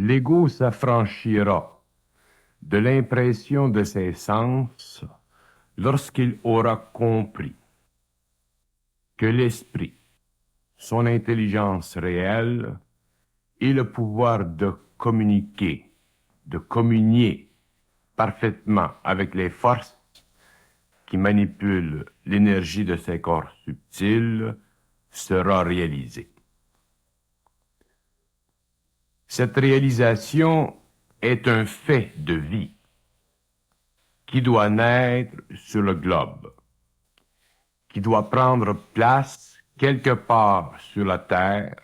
L'ego s'affranchira de l'impression de ses sens lorsqu'il aura compris que l'esprit, son intelligence réelle et le pouvoir de communiquer, de communier parfaitement avec les forces qui manipulent l'énergie de ses corps subtils sera réalisé. Cette réalisation est un fait de vie qui doit naître sur le globe, qui doit prendre place quelque part sur la Terre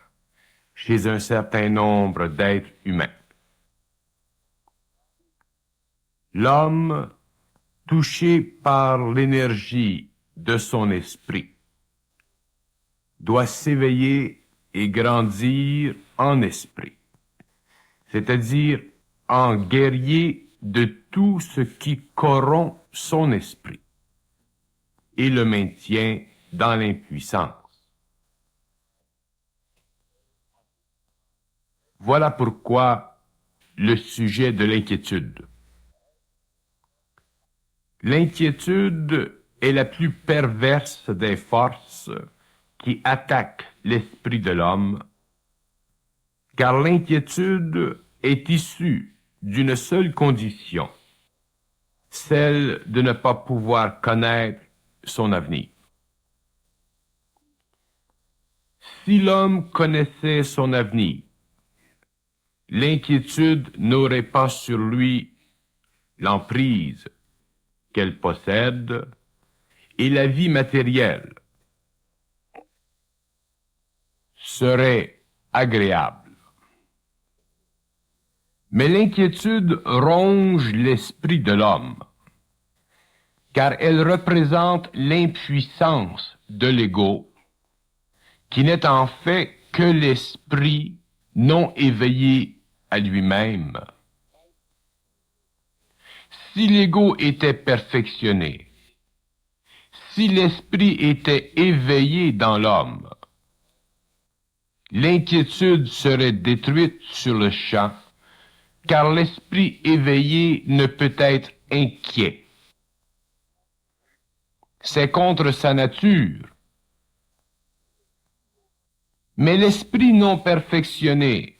chez un certain nombre d'êtres humains. L'homme, touché par l'énergie de son esprit, doit s'éveiller et grandir en esprit, c'est-à-dire en guerrier de tout ce qui corrompt son esprit et le maintient dans l'impuissance. Voilà pourquoi le sujet de l'inquiétude. L'inquiétude est la plus perverse des forces qui attaquent l'esprit de l'homme, car l'inquiétude est issue d'une seule condition, celle de ne pas pouvoir connaître son avenir. Si l'homme connaissait son avenir, l'inquiétude n'aurait pas sur lui l'emprise qu'elle possède et la vie matérielle serait agréable. Mais l'inquiétude ronge l'esprit de l'homme, car elle représente l'impuissance de l'ego, qui n'est en fait que l'esprit non éveillé à lui-même. Si l'ego était perfectionné, si l'esprit était éveillé dans l'homme, l'inquiétude serait détruite sur le champ, car l'esprit éveillé ne peut être inquiet. C'est contre sa nature. Mais l'esprit non perfectionné,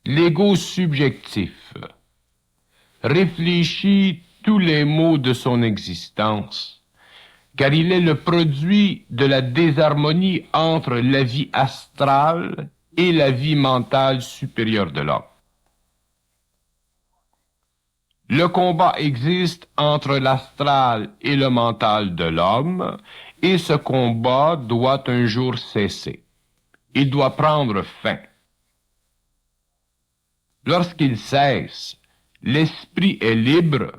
l'ego subjectif, réfléchit tous les maux de son existence, car il est le produit de la désharmonie entre la vie astrale et la vie mentale supérieure de l'homme. Le combat existe entre l'astral et le mental de l'homme, et ce combat doit un jour cesser. Il doit prendre fin. Lorsqu'il cesse, l'esprit est libre,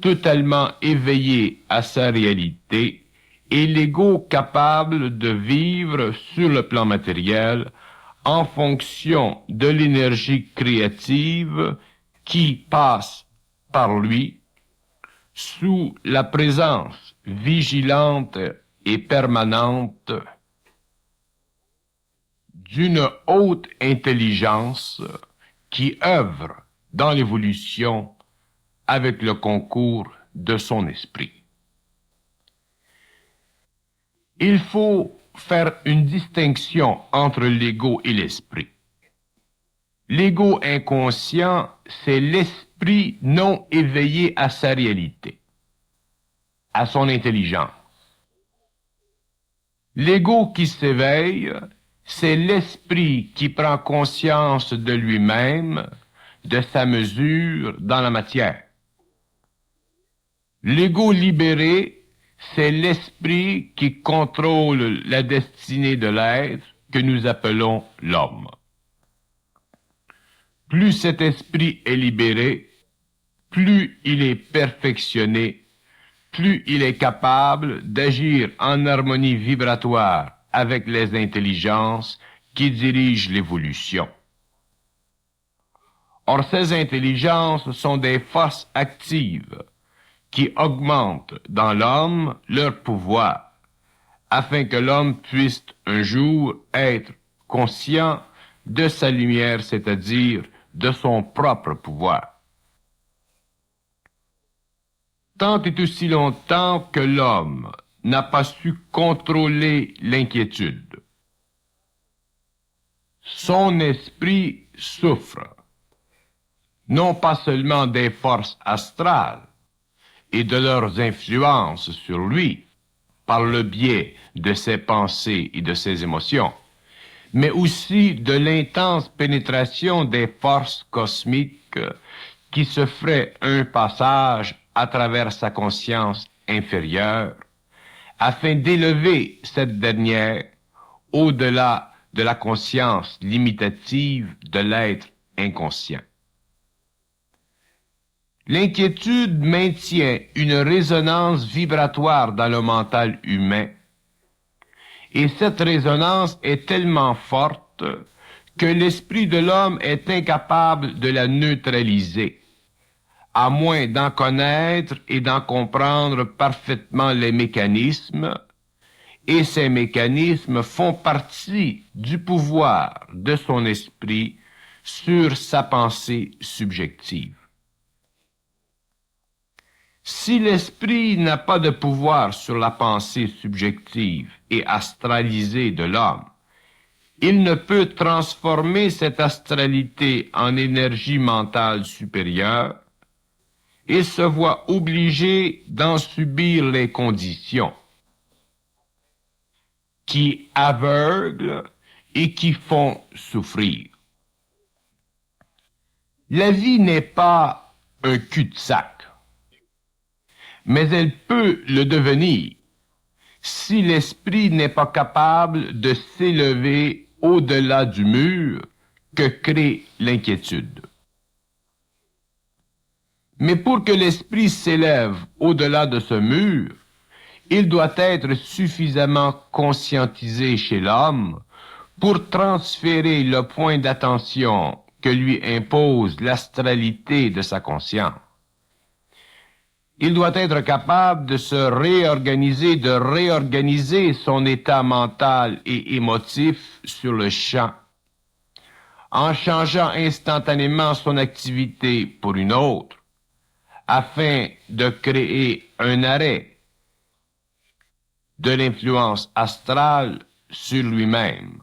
totalement éveillé à sa réalité, et l'ego capable de vivre sur le plan matériel en fonction de l'énergie créative qui passe par lui sous la présence vigilante et permanente d'une haute intelligence qui œuvre dans l'évolution avec le concours de son esprit. Il faut faire une distinction entre l'ego et l'esprit. L'ego inconscient, c'est l'esprit non éveillé à sa réalité, à son intelligence. L'ego qui s'éveille, c'est l'esprit qui prend conscience de lui-même, de sa mesure dans la matière. L'ego libéré, c'est l'esprit qui contrôle la destinée de l'être que nous appelons l'homme. Plus cet esprit est libéré, plus il est perfectionné, plus il est capable d'agir en harmonie vibratoire avec les intelligences qui dirigent l'évolution. Or, ces intelligences sont des forces actives qui augmentent dans l'homme leur pouvoir, afin que l'homme puisse un jour être conscient de sa lumière, c'est-à-dire de son propre pouvoir. Tant et aussi longtemps que l'homme n'a pas su contrôler l'inquiétude, son esprit souffre, non pas seulement des forces astrales et de leurs influences sur lui, par le biais de ses pensées et de ses émotions, mais aussi de l'intense pénétration des forces cosmiques qui se ferait un passage à travers sa conscience inférieure, afin d'élever cette dernière au-delà de la conscience limitative de l'être inconscient. L'inquiétude maintient une résonance vibratoire dans le mental humain, et cette résonance est tellement forte que l'esprit de l'homme est incapable de la neutraliser, à moins d'en connaître et d'en comprendre parfaitement les mécanismes, et ces mécanismes font partie du pouvoir de son esprit sur sa pensée subjective. Si l'esprit n'a pas de pouvoir sur la pensée subjective et astralisée de l'homme, il ne peut transformer cette astralité en énergie mentale supérieure et se voit obligé d'en subir les conditions qui aveuglent et qui font souffrir. La vie n'est pas un cul-de-sac, mais elle peut le devenir si l'esprit n'est pas capable de s'élever au-delà du mur que crée l'inquiétude. Mais pour que l'esprit s'élève au-delà de ce mur, il doit être suffisamment conscientisé chez l'homme pour transférer le point d'attention que lui impose l'astralité de sa conscience. Il doit être capable de se réorganiser, de réorganiser son état mental et émotif sur le champ, en changeant instantanément son activité pour une autre, afin de créer un arrêt de l'influence astrale sur lui-même.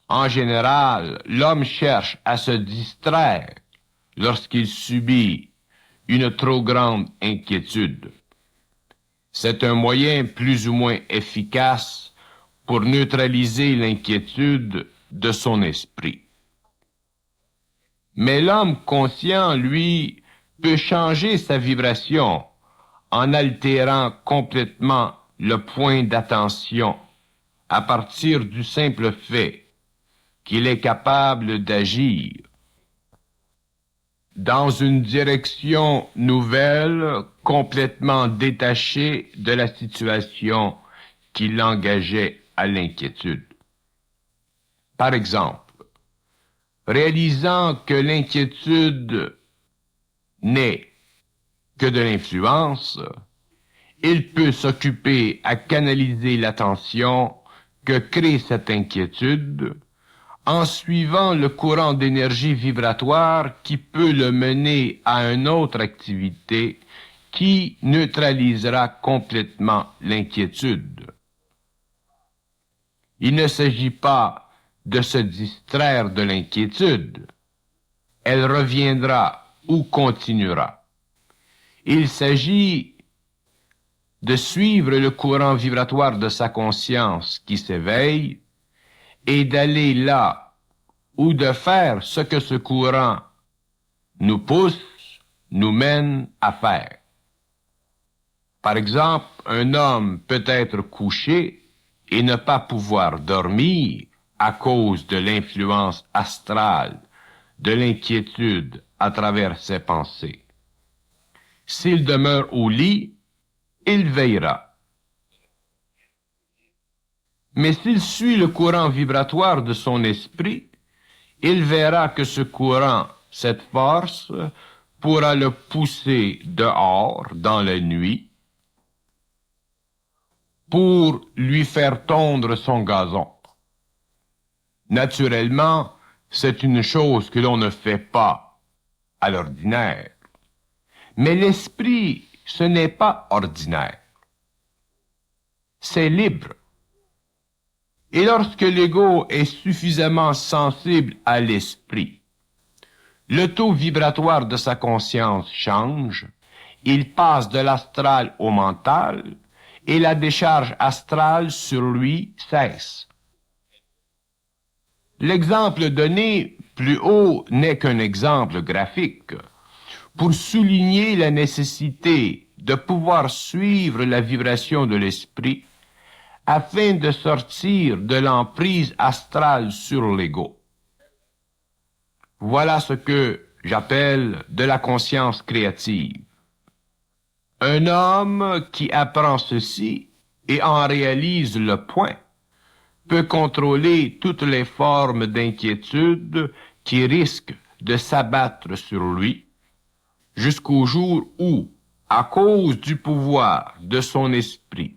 En général, l'homme cherche à se distraire lorsqu'il subit une trop grande inquiétude. C'est un moyen plus ou moins efficace pour neutraliser l'inquiétude de son esprit. Mais l'homme conscient, lui, peut changer sa vibration en altérant complètement le point d'attention à partir du simple fait qu'il est capable d'agir dans une direction nouvelle, complètement détachée de la situation qui l'engageait à l'inquiétude. Par exemple, réalisant que l'inquiétude n'est que de l'influence, il peut s'occuper à canaliser l'attention que crée cette inquiétude en suivant le courant d'énergie vibratoire qui peut le mener à une autre activité qui neutralisera complètement l'inquiétude. Il ne s'agit pas de se distraire de l'inquiétude. Elle reviendra ou continuera. Il s'agit de suivre le courant vibratoire de sa conscience qui s'éveille et d'aller là ou de faire ce que ce courant nous pousse, nous mène à faire. Par exemple, un homme peut être couché et ne pas pouvoir dormir à cause de l'influence astrale, de l'inquiétude à travers ses pensées. S'il demeure au lit, il veillera. Mais s'il suit le courant vibratoire de son esprit, il verra que ce courant, cette force, pourra le pousser dehors dans la nuit pour lui faire tondre son gazon. Naturellement, c'est une chose que l'on ne fait pas à l'ordinaire. Mais l'esprit, ce n'est pas ordinaire. C'est libre. Et lorsque l'ego est suffisamment sensible à l'esprit, le taux vibratoire de sa conscience change, il passe de l'astral au mental, et la décharge astrale sur lui cesse. L'exemple donné plus haut n'est qu'un exemple graphique pour souligner la nécessité de pouvoir suivre la vibration de l'esprit afin de sortir de l'emprise astrale sur l'ego. Voilà ce que j'appelle de la conscience créative. Un homme qui apprend ceci et en réalise le point peut contrôler toutes les formes d'inquiétude qui risquent de s'abattre sur lui jusqu'au jour où, à cause du pouvoir de son esprit,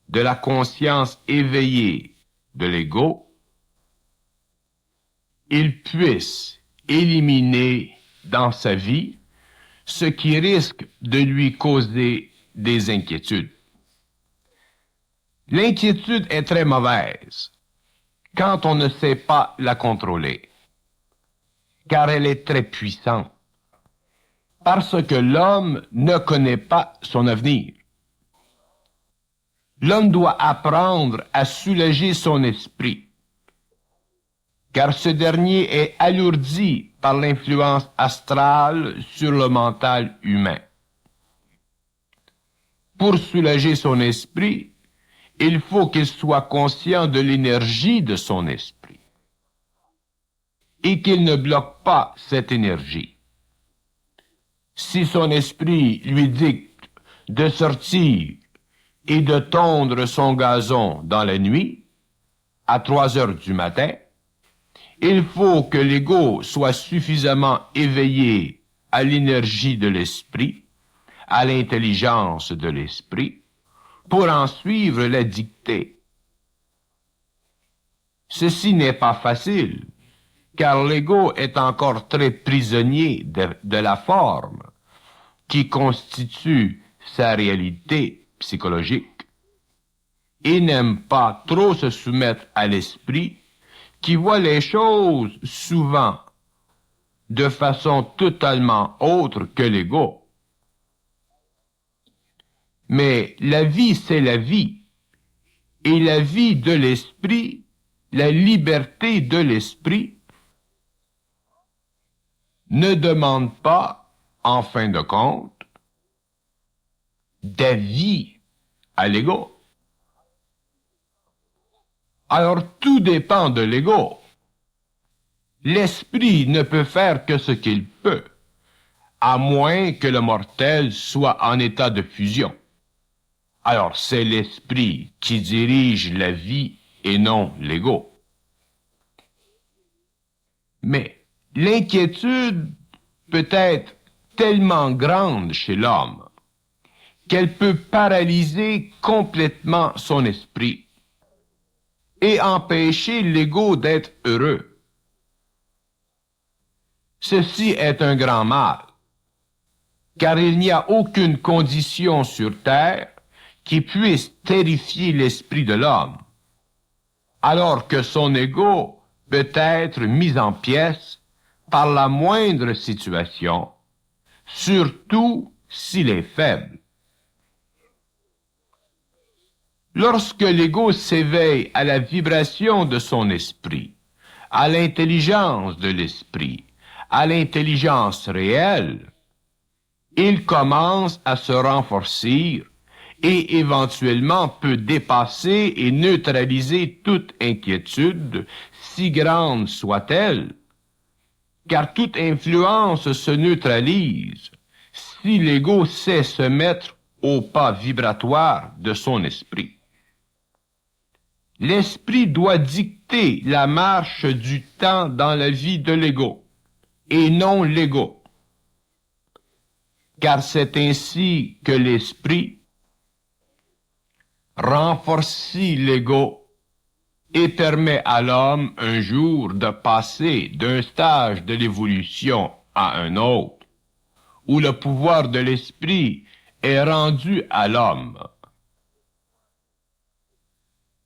de la conscience éveillée de l'ego, il puisse éliminer dans sa vie ce qui risque de lui causer des inquiétudes. L'inquiétude est très mauvaise quand on ne sait pas la contrôler, car elle est très puissante, parce que l'homme ne connaît pas son avenir. L'homme doit apprendre à soulager son esprit, car ce dernier est alourdi par l'influence astrale sur le mental humain. Pour soulager son esprit, il faut qu'il soit conscient de l'énergie de son esprit et qu'il ne bloque pas cette énergie. Si son esprit lui dicte de sortir et de tondre son gazon dans la nuit, à 3 heures du matin, il faut que l'ego soit suffisamment éveillé à l'énergie de l'esprit, à l'intelligence de l'esprit, pour en suivre la dictée. Ceci n'est pas facile, car l'ego est encore très prisonnier de la forme qui constitue sa réalité psychologique et n'aime pas trop se soumettre à l'esprit qui voit les choses souvent de façon totalement autre que l'ego. Mais la vie, c'est la vie. Et la vie de l'esprit, la liberté de l'esprit, ne demande pas, en fin de compte, d'avis à l'ego. Alors tout dépend de l'ego. L'esprit ne peut faire que ce qu'il peut, à moins que le mortel soit en état de fusion. Alors c'est l'esprit qui dirige la vie et non l'ego. Mais l'inquiétude peut être tellement grande chez l'homme qu'elle peut paralyser complètement son esprit et empêcher l'ego d'être heureux. Ceci est un grand mal, car il n'y a aucune condition sur terre qui puisse terrifier l'esprit de l'homme, alors que son ego peut être mis en pièces par la moindre situation, surtout s'il est faible. Lorsque l'ego s'éveille à la vibration de son esprit, à l'intelligence de l'esprit, à l'intelligence réelle, il commence à se renforcer et éventuellement peut dépasser et neutraliser toute inquiétude, si grande soit-elle, car toute influence se neutralise si l'ego sait se mettre au pas vibratoire de son esprit. L'esprit doit dicter la marche du temps dans la vie de l'ego, et non l'ego, car c'est ainsi que l'esprit renforce l'ego et permet à l'homme un jour de passer d'un stage de l'évolution à un autre, où le pouvoir de l'esprit est rendu à l'homme.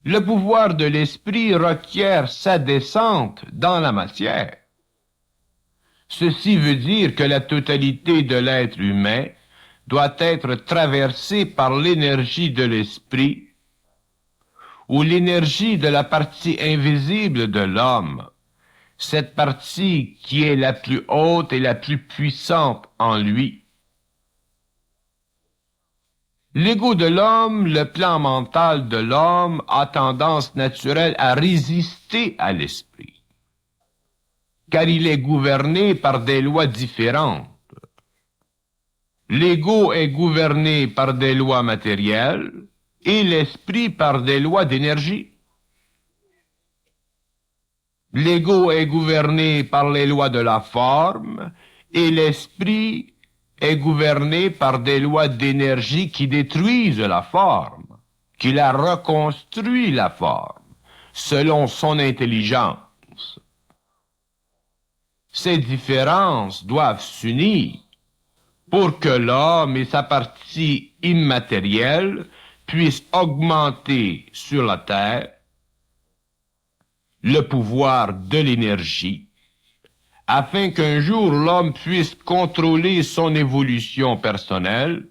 Le pouvoir de l'esprit requiert sa descente dans la matière. Ceci veut dire que la totalité de l'être humain doit être traversée par l'énergie de l'esprit ou l'énergie de la partie invisible de l'homme, cette partie qui est la plus haute et la plus puissante en lui. L'ego de l'homme, le plan mental de l'homme, a tendance naturelle à résister à l'esprit, car il est gouverné par des lois différentes. L'ego est gouverné par des lois matérielles et l'esprit par des lois d'énergie. L'ego est gouverné par les lois de la forme et l'esprit est gouverné par des lois d'énergie qui détruisent la forme, qui la reconstruit la forme, selon son intelligence. Ces différences doivent s'unir pour que l'homme et sa partie immatérielle puissent augmenter sur la terre le pouvoir de l'énergie, afin qu'un jour l'homme puisse contrôler son évolution personnelle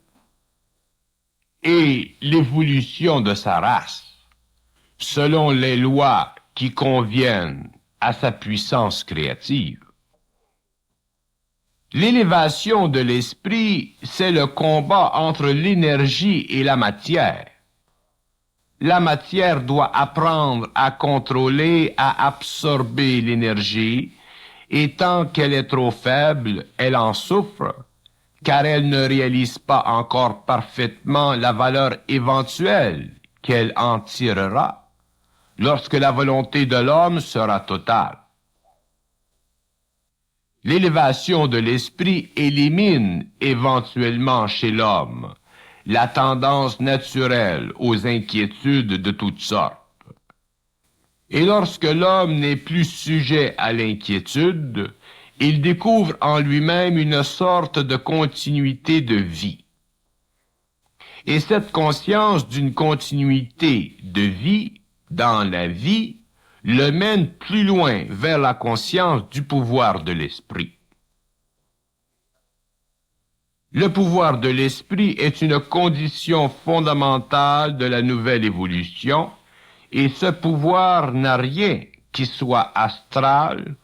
et l'évolution de sa race, selon les lois qui conviennent à sa puissance créative. L'élévation de l'esprit, c'est le combat entre l'énergie et la matière. La matière doit apprendre à contrôler, à absorber l'énergie, et tant qu'elle est trop faible, elle en souffre, car elle ne réalise pas encore parfaitement la valeur éventuelle qu'elle en tirera, lorsque la volonté de l'homme sera totale. L'élévation de l'esprit élimine éventuellement chez l'homme la tendance naturelle aux inquiétudes de toutes sortes. Et lorsque l'homme n'est plus sujet à l'inquiétude, il découvre en lui-même une sorte de continuité de vie. Et cette conscience d'une continuité de vie dans la vie le mène plus loin vers la conscience du pouvoir de l'esprit. Le pouvoir de l'esprit est une condition fondamentale de la nouvelle évolution, et ce pouvoir n'a rien qui soit astral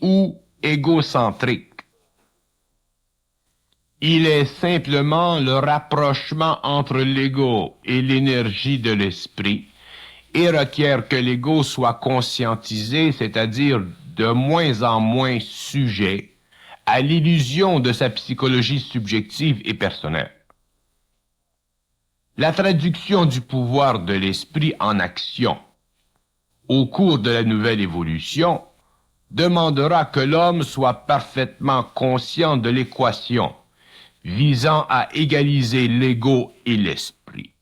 ou égocentrique. Il est simplement le rapprochement entre l'ego et l'énergie de l'esprit, et requiert que l'ego soit conscientisé, c'est-à-dire de moins en moins sujet à l'illusion de sa psychologie subjective et personnelle. La traduction du pouvoir de l'esprit en action au cours de la nouvelle évolution demandera que l'homme soit parfaitement conscient de l'équation visant à égaliser l'ego et l'esprit.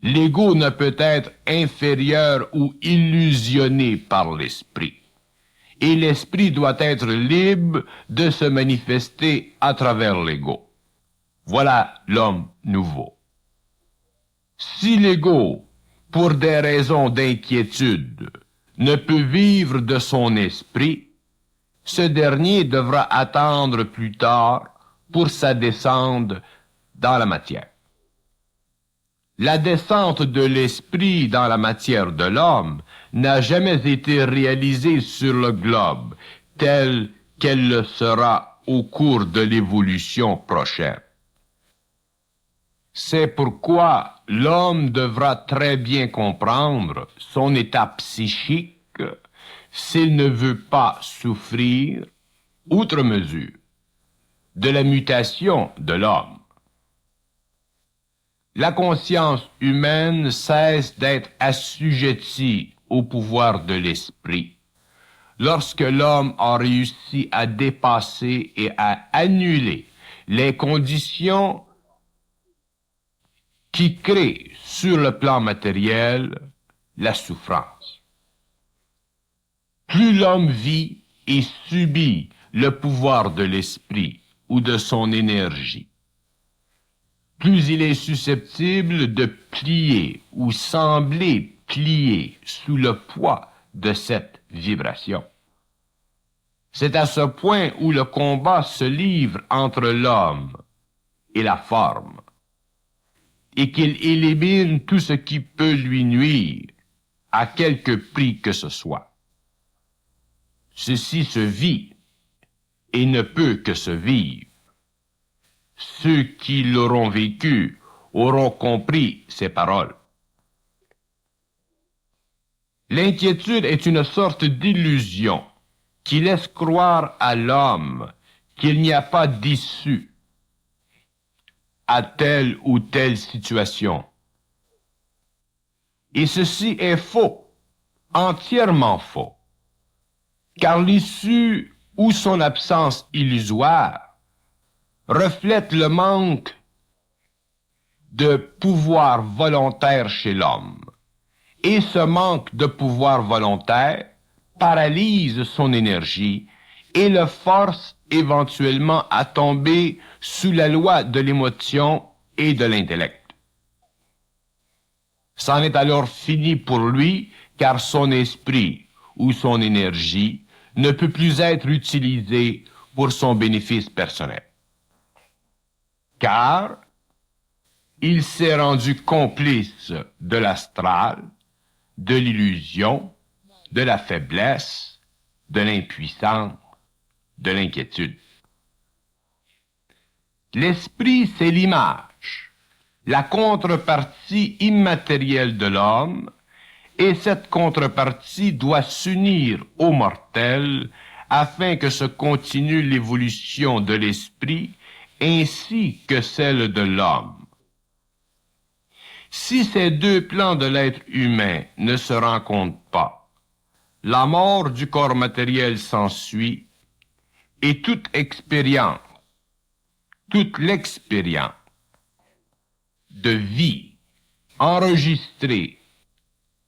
L'ego ne peut être inférieur ou illusionné par l'esprit, et l'esprit doit être libre de se manifester à travers l'ego. Voilà l'homme nouveau. Si l'ego, pour des raisons d'inquiétude, ne peut vivre de son esprit, ce dernier devra attendre plus tard pour sa descente dans la matière. La descente de l'esprit dans la matière de l'homme n'a jamais été réalisée sur le globe, telle qu'elle le sera au cours de l'évolution prochaine. C'est pourquoi l'homme devra très bien comprendre son état psychique s'il ne veut pas souffrir, outre mesure, de la mutation de l'homme. La conscience humaine cesse d'être assujettie au pouvoir de l'esprit lorsque l'homme a réussi à dépasser et à annuler les conditions qui créent sur le plan matériel la souffrance. Plus l'homme vit et subit le pouvoir de l'esprit ou de son énergie, plus il est susceptible de plier ou sembler plier sous le poids de cette vibration. C'est à ce point où le combat se livre entre l'homme et la forme, et qu'il élimine tout ce qui peut lui nuire, à quelque prix que ce soit. Ceci se vit et ne peut que se vivre. Ceux qui l'auront vécu auront compris ces paroles. L'inquiétude est une sorte d'illusion qui laisse croire à l'homme qu'il n'y a pas d'issue à telle ou telle situation. Et ceci est faux, entièrement faux, car l'issue ou son absence illusoire reflète le manque de pouvoir volontaire chez l'homme. Et ce manque de pouvoir volontaire paralyse son énergie et le force éventuellement à tomber sous la loi de l'émotion et de l'intellect. C'en est alors fini pour lui, car son esprit ou son énergie ne peut plus être utilisé pour son bénéfice personnel. Car il s'est rendu complice de l'astral, de l'illusion, de la faiblesse, de l'impuissance, de l'inquiétude. L'esprit, c'est l'image, la contrepartie immatérielle de l'homme, et cette contrepartie doit s'unir au mortel afin que se continue l'évolution de l'esprit ainsi que celle de l'homme. Si ces deux plans de l'être humain ne se rencontrent pas, la mort du corps matériel s'ensuit et toute l'expérience de vie enregistrée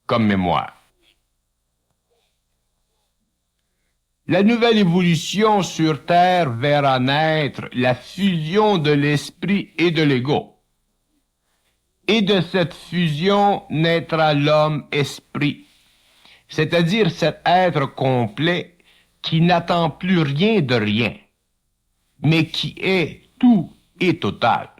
comme mémoire. La nouvelle évolution sur Terre verra naître la fusion de l'esprit et de l'ego. Et de cette fusion naîtra l'homme-esprit, c'est-à-dire cet être complet qui n'attend plus rien de rien, mais qui est tout et total.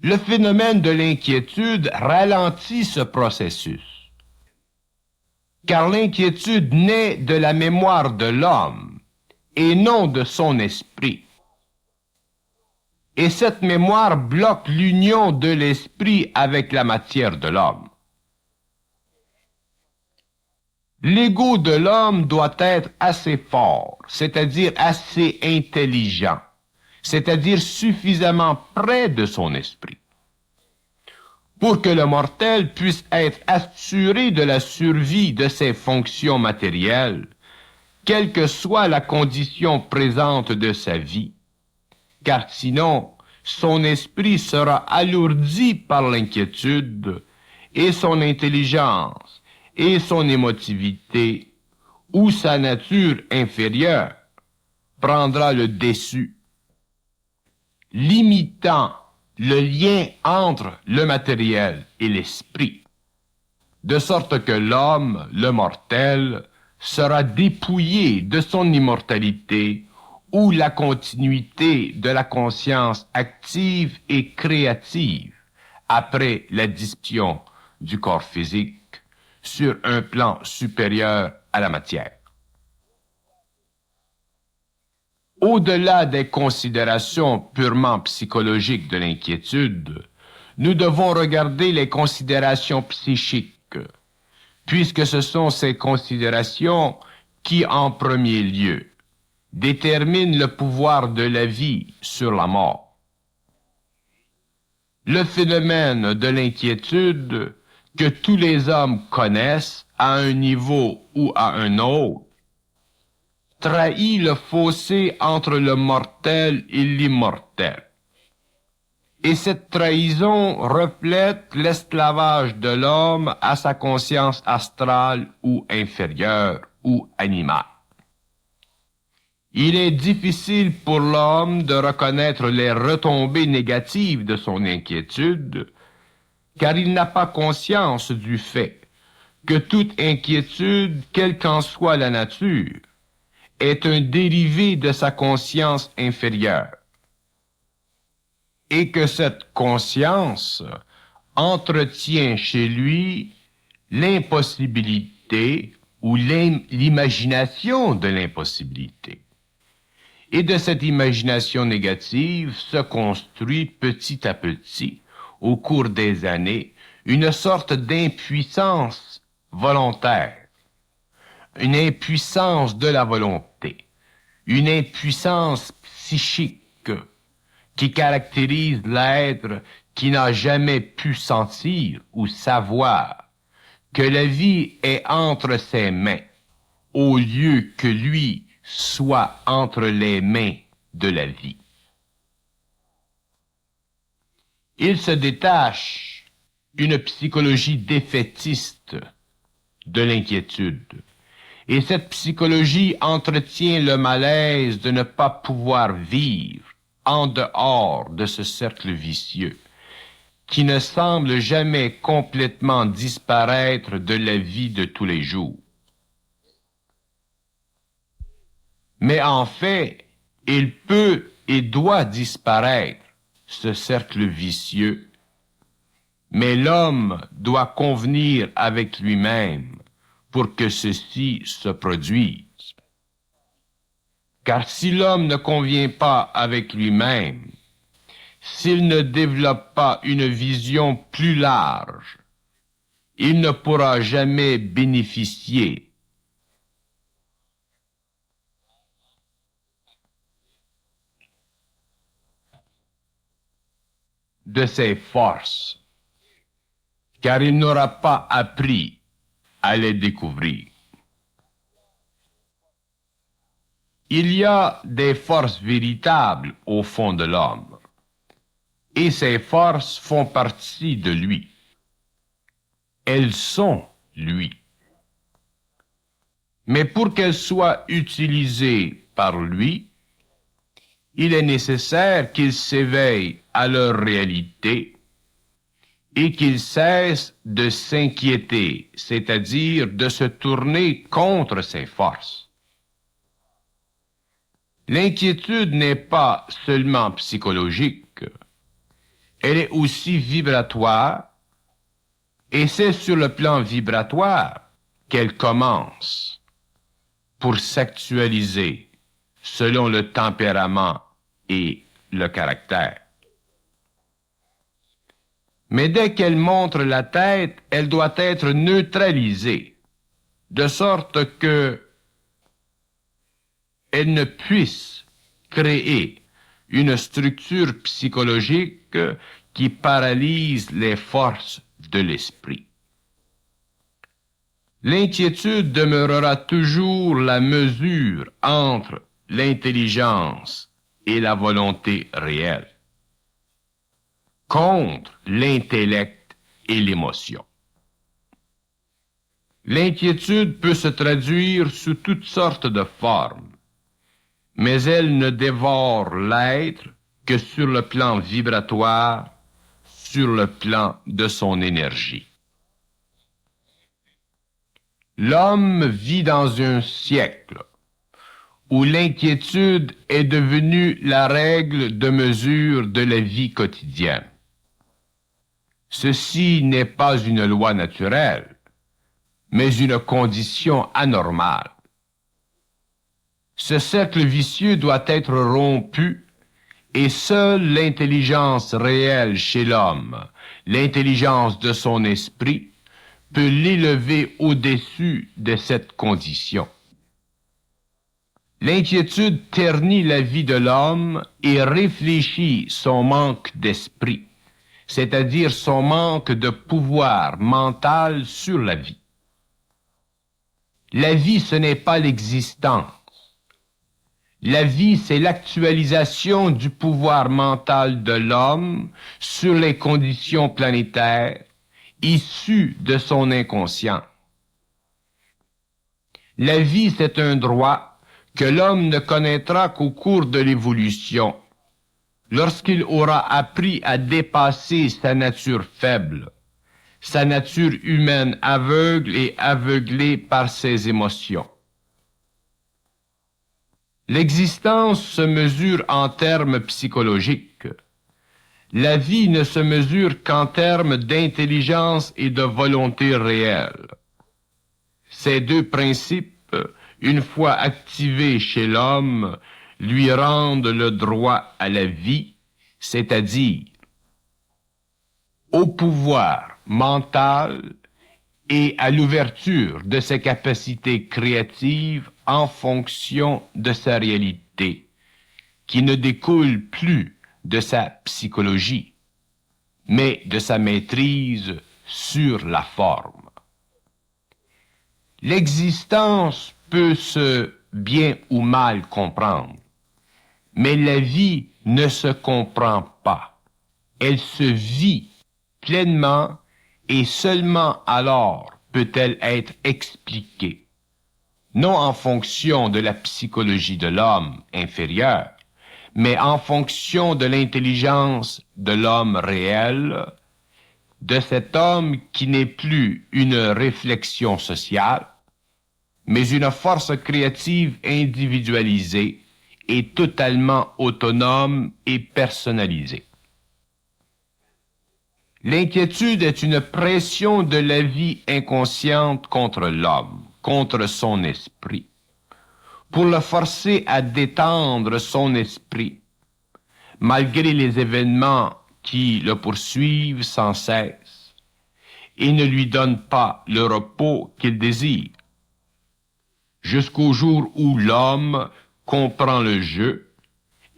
Le phénomène de l'inquiétude ralentit ce processus, car l'inquiétude naît de la mémoire de l'homme et non de son esprit. Et cette mémoire bloque l'union de l'esprit avec la matière de l'homme. L'ego de l'homme doit être assez fort, c'est-à-dire assez intelligent, c'est-à-dire suffisamment près de son esprit, pour que le mortel puisse être assuré de la survie de ses fonctions matérielles, quelle que soit la condition présente de sa vie, car sinon, son esprit sera alourdi par l'inquiétude et son intelligence et son émotivité ou sa nature inférieure prendra le dessus, limitant le lien entre le matériel et l'esprit, de sorte que l'homme, le mortel, sera dépouillé de son immortalité ou la continuité de la conscience active et créative après la disparition du corps physique sur un plan supérieur à la matière. Au-delà des considérations purement psychologiques de l'inquiétude, nous devons regarder les considérations psychiques, puisque ce sont ces considérations qui, en premier lieu, déterminent le pouvoir de la vie sur la mort. Le phénomène de l'inquiétude que tous les hommes connaissent à un niveau ou à un autre trahit le fossé entre le mortel et l'immortel Et cette trahison reflète l'esclavage de l'homme à sa conscience astrale ou inférieure ou animale. Il est difficile pour l'homme de reconnaître les retombées négatives de son inquiétude, car il n'a pas conscience du fait que toute inquiétude, quelle qu'en soit la nature, est un dérivé de sa conscience inférieure, et que cette conscience entretient chez lui l'impossibilité ou l'imagination de l'impossibilité. Et de cette imagination négative se construit petit à petit, au cours des années, une sorte d'impuissance volontaire, une impuissance de la volonté, une impuissance psychique qui caractérise l'être qui n'a jamais pu sentir ou savoir que la vie est entre ses mains, au lieu que lui soit entre les mains de la vie. Il se détache une psychologie défaitiste de l'inquiétude. Et cette psychologie entretient le malaise de ne pas pouvoir vivre en dehors de ce cercle vicieux, qui ne semble jamais complètement disparaître de la vie de tous les jours. Mais en fait, il peut et doit disparaître, ce cercle vicieux, mais l'homme doit convenir avec lui-même pour que ceci se produise. Car si l'homme ne convient pas avec lui-même, s'il ne développe pas une vision plus large, il ne pourra jamais bénéficier de ses forces, car il n'aura pas appris à les découvrir. Il y a des forces véritables au fond de l'homme, et ces forces font partie de lui. Elles sont lui. Mais pour qu'elles soient utilisées par lui, il est nécessaire qu'il s'éveille à leur réalité et qu'il cesse de s'inquiéter, c'est-à-dire de se tourner contre ses forces. L'inquiétude n'est pas seulement psychologique, elle est aussi vibratoire, et c'est sur le plan vibratoire qu'elle commence pour s'actualiser selon le tempérament et le caractère. Mais dès qu'elle montre la tête, elle doit être neutralisée, de sorte que elle ne puisse créer une structure psychologique qui paralyse les forces de l'esprit. L'inquiétude demeurera toujours la mesure entre l'intelligence et la volonté réelle, contre l'intellect et l'émotion. L'inquiétude peut se traduire sous toutes sortes de formes, mais elle ne dévore l'être que sur le plan vibratoire, sur le plan de son énergie. L'homme vit dans un siècle où l'inquiétude est devenue la règle de mesure de la vie quotidienne. Ceci n'est pas une loi naturelle, mais une condition anormale. Ce cercle vicieux doit être rompu et seule l'intelligence réelle chez l'homme, l'intelligence de son esprit, peut l'élever au-dessus de cette condition. L'inquiétude ternit la vie de l'homme et réfléchit son manque d'esprit, c'est-à-dire son manque de pouvoir mental sur la vie. La vie, ce n'est pas l'existence. La vie, c'est l'actualisation du pouvoir mental de l'homme sur les conditions planétaires issues de son inconscient. La vie, c'est un droit que l'homme ne connaîtra qu'au cours de l'évolution, lorsqu'il aura appris à dépasser sa nature faible, sa nature humaine aveugle et aveuglée par ses émotions. L'existence se mesure en termes psychologiques. La vie ne se mesure qu'en termes d'intelligence et de volonté réelle. Ces deux principes, une fois activés chez l'homme, lui rendent le droit à la vie, c'est-à-dire au pouvoir mental et à l'ouverture de ses capacités créatives en fonction de sa réalité, qui ne découle plus de sa psychologie, mais de sa maîtrise sur la forme. L'existence peut se bien ou mal comprendre, mais la vie ne se comprend pas. Elle se vit pleinement et seulement alors peut-elle être expliquée, non en fonction de la psychologie de l'homme inférieur, mais en fonction de l'intelligence de l'homme réel, de cet homme qui n'est plus une réflexion sociale, mais une force créative individualisée et totalement autonome et personnalisée. L'inquiétude est une pression de la vie inconsciente contre l'homme, contre son esprit, pour le forcer à détendre son esprit, malgré les événements qui le poursuivent sans cesse, et ne lui donnent pas le repos qu'il désire, jusqu'au jour où l'homme comprend le jeu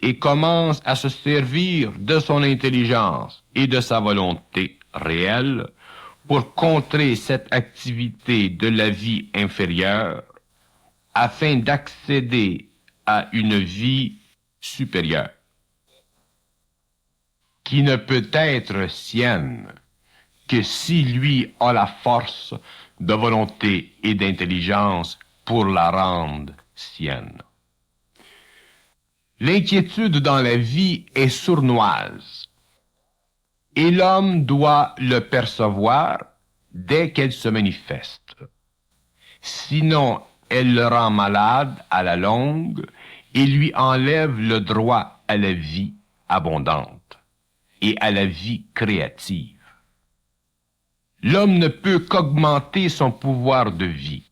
et commence à se servir de son intelligence et de sa volonté réelle pour contrer cette activité de la vie inférieure afin d'accéder à une vie supérieure qui ne peut être sienne que si lui a la force de volonté et d'intelligence pour la rendre sienne. L'inquiétude dans la vie est sournoise, et l'homme doit le percevoir dès qu'elle se manifeste. Sinon, elle le rend malade à la longue et lui enlève le droit à la vie abondante et à la vie créative. L'homme ne peut qu'augmenter son pouvoir de vie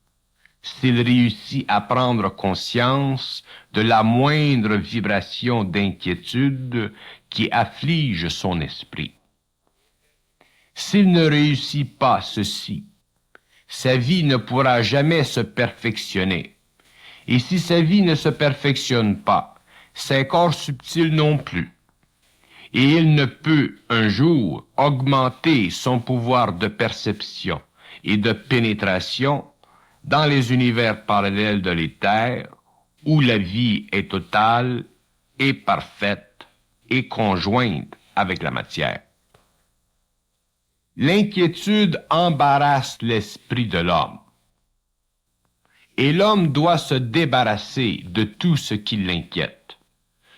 s'il réussit à prendre conscience de la moindre vibration d'inquiétude qui afflige son esprit. S'il ne réussit pas ceci, sa vie ne pourra jamais se perfectionner. Et si sa vie ne se perfectionne pas, ses corps subtils non plus. Et il ne peut un jour augmenter son pouvoir de perception et de pénétration dans les univers parallèles de l'éther, où la vie est totale et parfaite et conjointe avec la matière. L'inquiétude embarrasse l'esprit de l'homme, et l'homme doit se débarrasser de tout ce qui l'inquiète,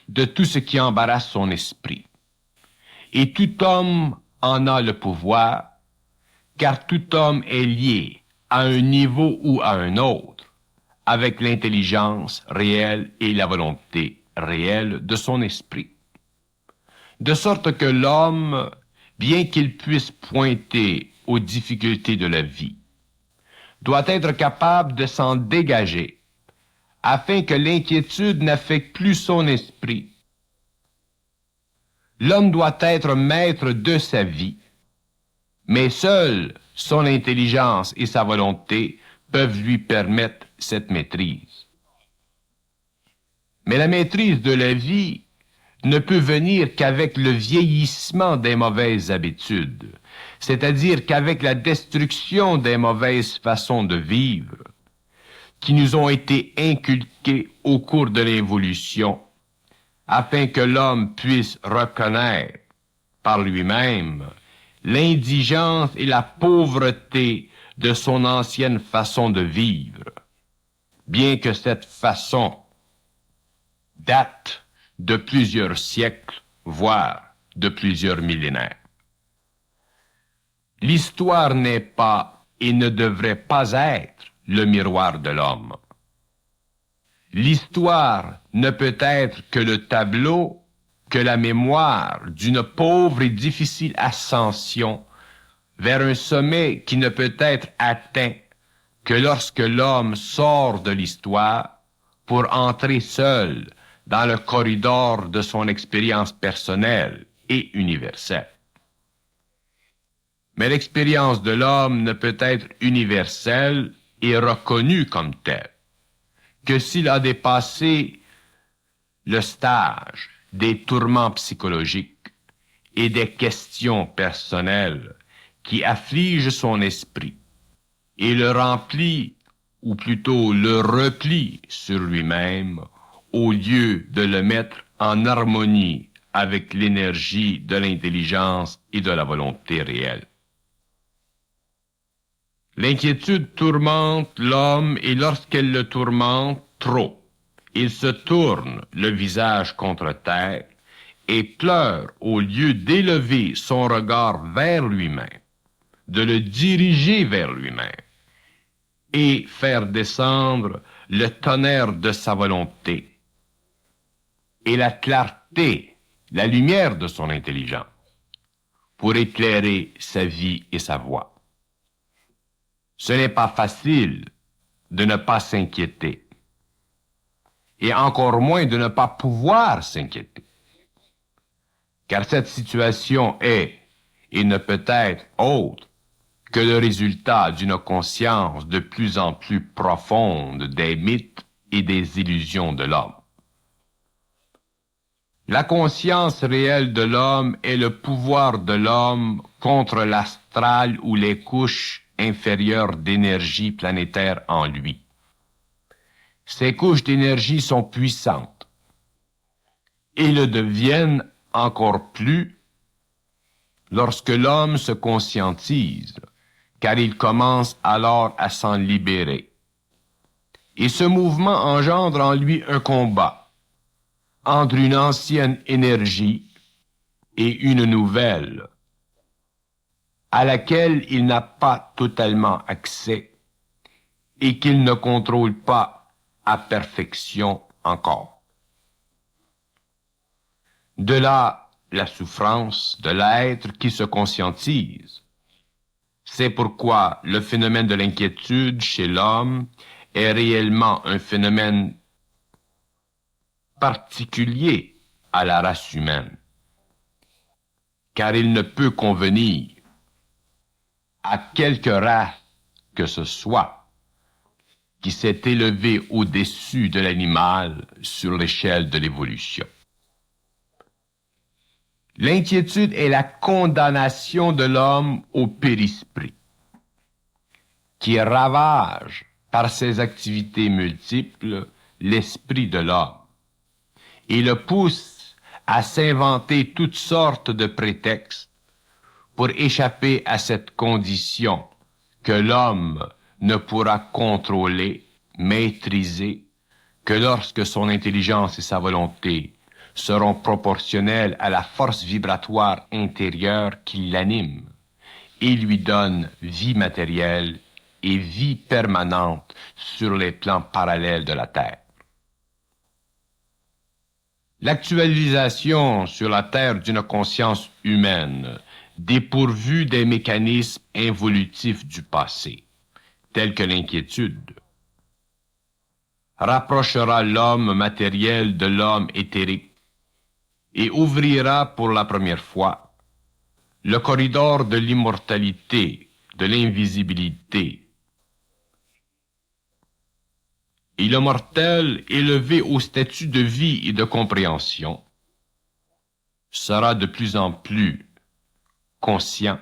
de tout ce qui embarrasse son esprit. Et tout homme en a le pouvoir, car tout homme est lié à un niveau ou à un autre, avec l'intelligence réelle et la volonté réelle de son esprit. De sorte que l'homme, bien qu'il puisse pointer aux difficultés de la vie, doit être capable de s'en dégager, afin que l'inquiétude n'affecte plus son esprit. L'homme doit être maître de sa vie, mais seule son intelligence et sa volonté peuvent lui permettre cette maîtrise. Mais la maîtrise de la vie ne peut venir qu'avec le vieillissement des mauvaises habitudes, c'est-à-dire qu'avec la destruction des mauvaises façons de vivre. qui nous ont été inculqués au cours de l'évolution, afin que l'homme puisse reconnaître par lui-même l'indigence et la pauvreté de son ancienne façon de vivre, bien que cette façon date de plusieurs siècles, voire de plusieurs millénaires. L'histoire n'est pas et ne devrait pas être le miroir de l'homme. L'histoire ne peut être que le tableau, que la mémoire d'une pauvre et difficile ascension vers un sommet qui ne peut être atteint que lorsque l'homme sort de l'histoire pour entrer seul dans le corridor de son expérience personnelle et universelle. Mais l'expérience de l'homme ne peut être universelle et reconnue comme telle que s'il a dépassé le stage des tourments psychologiques et des questions personnelles qui affligent son esprit et le remplit, ou plutôt le replie sur lui-même, au lieu de le mettre en harmonie avec l'énergie de l'intelligence et de la volonté réelle. L'inquiétude tourmente l'homme et lorsqu'elle le tourmente trop, il se tourne le visage contre terre et pleure au lieu d'élever son regard vers lui-même, de le diriger vers lui-même et faire descendre le tonnerre de sa volonté et la clarté, la lumière de son intelligence pour éclairer sa vie et sa voie. Ce n'est pas facile de ne pas s'inquiéter, et encore moins de ne pas pouvoir s'inquiéter, car cette situation est et ne peut être autre que le résultat d'une conscience de plus en plus profonde des mythes et des illusions de l'homme. La conscience réelle de l'homme est le pouvoir de l'homme contre l'astral ou les couches inférieures d'énergie planétaire en lui. Ces couches d'énergie sont puissantes et le deviennent encore plus lorsque l'homme se conscientise, car il commence alors à s'en libérer. Et ce mouvement engendre en lui un combat entre une ancienne énergie et une nouvelle, à laquelle il n'a pas totalement accès et qu'il ne contrôle pas à perfection encore. De là, la souffrance de l'être qui se conscientise. C'est pourquoi le phénomène de l'inquiétude chez l'homme est réellement un phénomène particulier à la race humaine, car il ne peut convenir à quelque race que ce soit qui s'est élevé au-dessus de l'animal sur l'échelle de l'évolution. L'inquiétude est la condamnation de l'homme au périsprit, qui ravage par ses activités multiples l'esprit de l'homme et le pousse à s'inventer toutes sortes de prétextes pour échapper à cette condition que l'homme ne pourra contrôler, maîtriser, que lorsque son intelligence et sa volonté seront proportionnelles à la force vibratoire intérieure qui l'anime et lui donne vie matérielle et vie permanente sur les plans parallèles de la Terre. L'actualisation sur la Terre d'une conscience humaine dépourvue des mécanismes involutifs du passé, tels que l'inquiétude, rapprochera l'homme matériel de l'homme éthérique et ouvrira pour la première fois le corridor de l'immortalité, de l'invisibilité. Et le mortel, élevé au statut de vie et de compréhension, sera de plus en plus conscient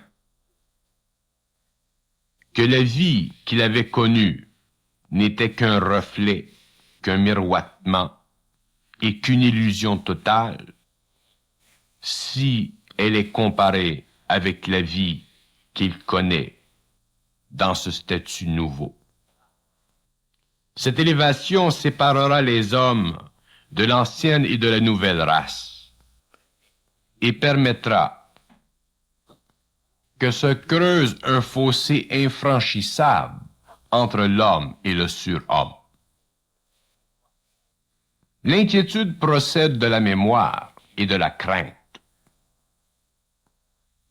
que la vie qu'il avait connue n'était qu'un reflet, qu'un miroitement et qu'une illusion totale, si elle est comparée avec la vie qu'il connaît dans ce statut nouveau. Cette élévation séparera les hommes de l'ancienne et de la nouvelle race et permettra que se creuse un fossé infranchissable entre l'homme et le surhomme. L'inquiétude procède de la mémoire et de la crainte.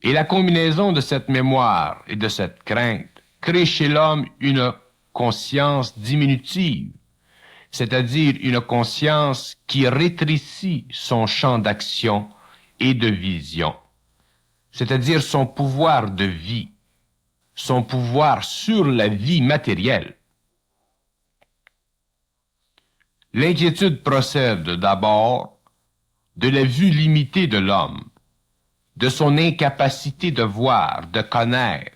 Et la combinaison de cette mémoire et de cette crainte crée chez l'homme une conscience diminutive, c'est-à-dire une conscience qui rétrécit son champ d'action et de vision, c'est-à-dire son pouvoir de vie, son pouvoir sur la vie matérielle. L'inquiétude procède d'abord de la vue limitée de l'homme, de son incapacité de voir, de connaître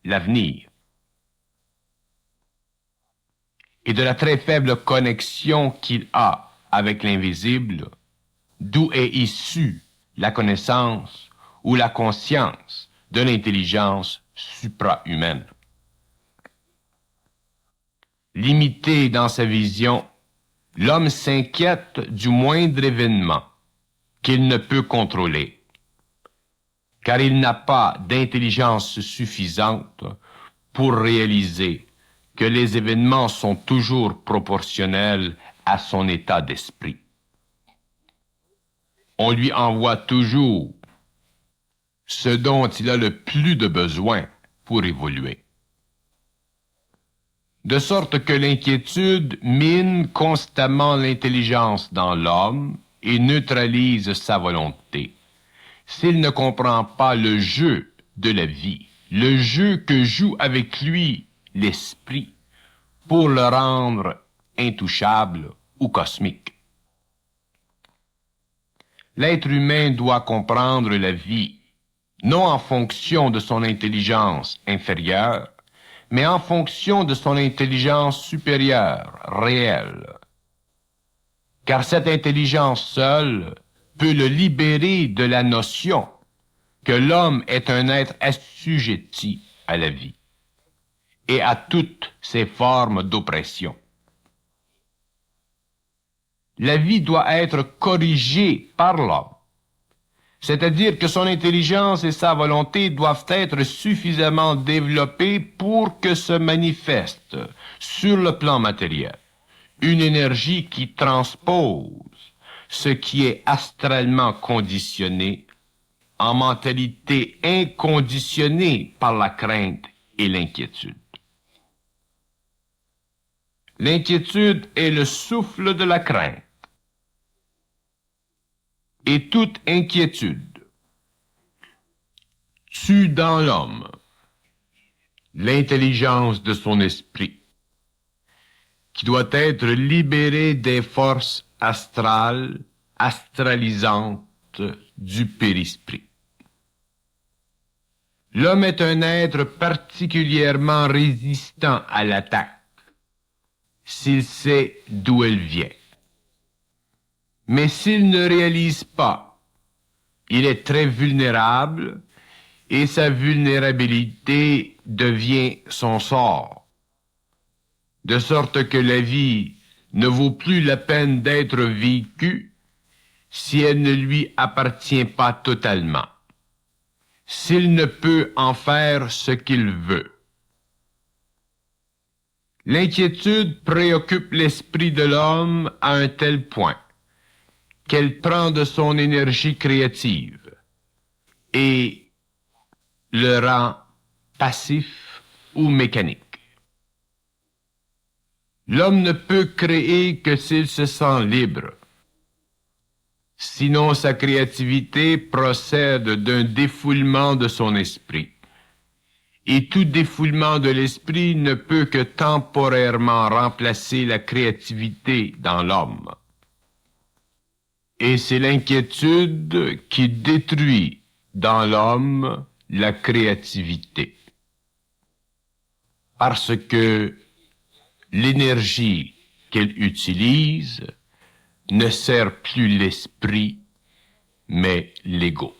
l'avenir, et de la très faible connexion qu'il a avec l'invisible, d'où est issue la connaissance ou la conscience de l'intelligence supra-humaine. Limité dans sa vision, l'homme s'inquiète du moindre événement qu'il ne peut contrôler, car il n'a pas d'intelligence suffisante pour réaliser que les événements sont toujours proportionnels à son état d'esprit. On lui envoie toujours ce dont il a le plus de besoin pour évoluer. De sorte que l'inquiétude mine constamment l'intelligence dans l'homme et neutralise sa volonté. S'il ne comprend pas le jeu de la vie, le jeu que joue avec lui l'esprit pour le rendre intouchable ou cosmique. L'être humain doit comprendre la vie, non en fonction de son intelligence inférieure, mais en fonction de son intelligence supérieure, réelle. Car cette intelligence seule peut le libérer de la notion que l'homme est un être assujetti à la vie et à toutes ses formes d'oppression. La vie doit être corrigée par l'homme, c'est-à-dire que son intelligence et sa volonté doivent être suffisamment développées pour que se manifeste sur le plan matériel une énergie qui transpose ce qui est astralement conditionné en mentalité inconditionnée par la crainte et l'inquiétude. L'inquiétude est le souffle de la crainte. Et toute inquiétude tue dans l'homme l'intelligence de son esprit, qui doit être libéré des forces astrales, astralisantes du périsprit. L'homme est un être particulièrement résistant à l'attaque, s'il sait d'où elle vient. Mais s'il ne réalise pas, il est très vulnérable et sa vulnérabilité devient son sort. De sorte que la vie ne vaut plus la peine d'être vécue si elle ne lui appartient pas totalement, s'il ne peut en faire ce qu'il veut. L'inquiétude préoccupe l'esprit de l'homme à un tel point qu'elle prend de son énergie créative et le rend passif ou mécanique. L'homme ne peut créer que s'il se sent libre. Sinon, sa créativité procède d'un défoulement de son esprit. Et tout défoulement de l'esprit ne peut que temporairement remplacer la créativité dans l'homme. Et c'est l'inquiétude qui détruit dans l'homme la créativité. Parce que l'énergie qu'elle utilise ne sert plus l'esprit, mais l'ego.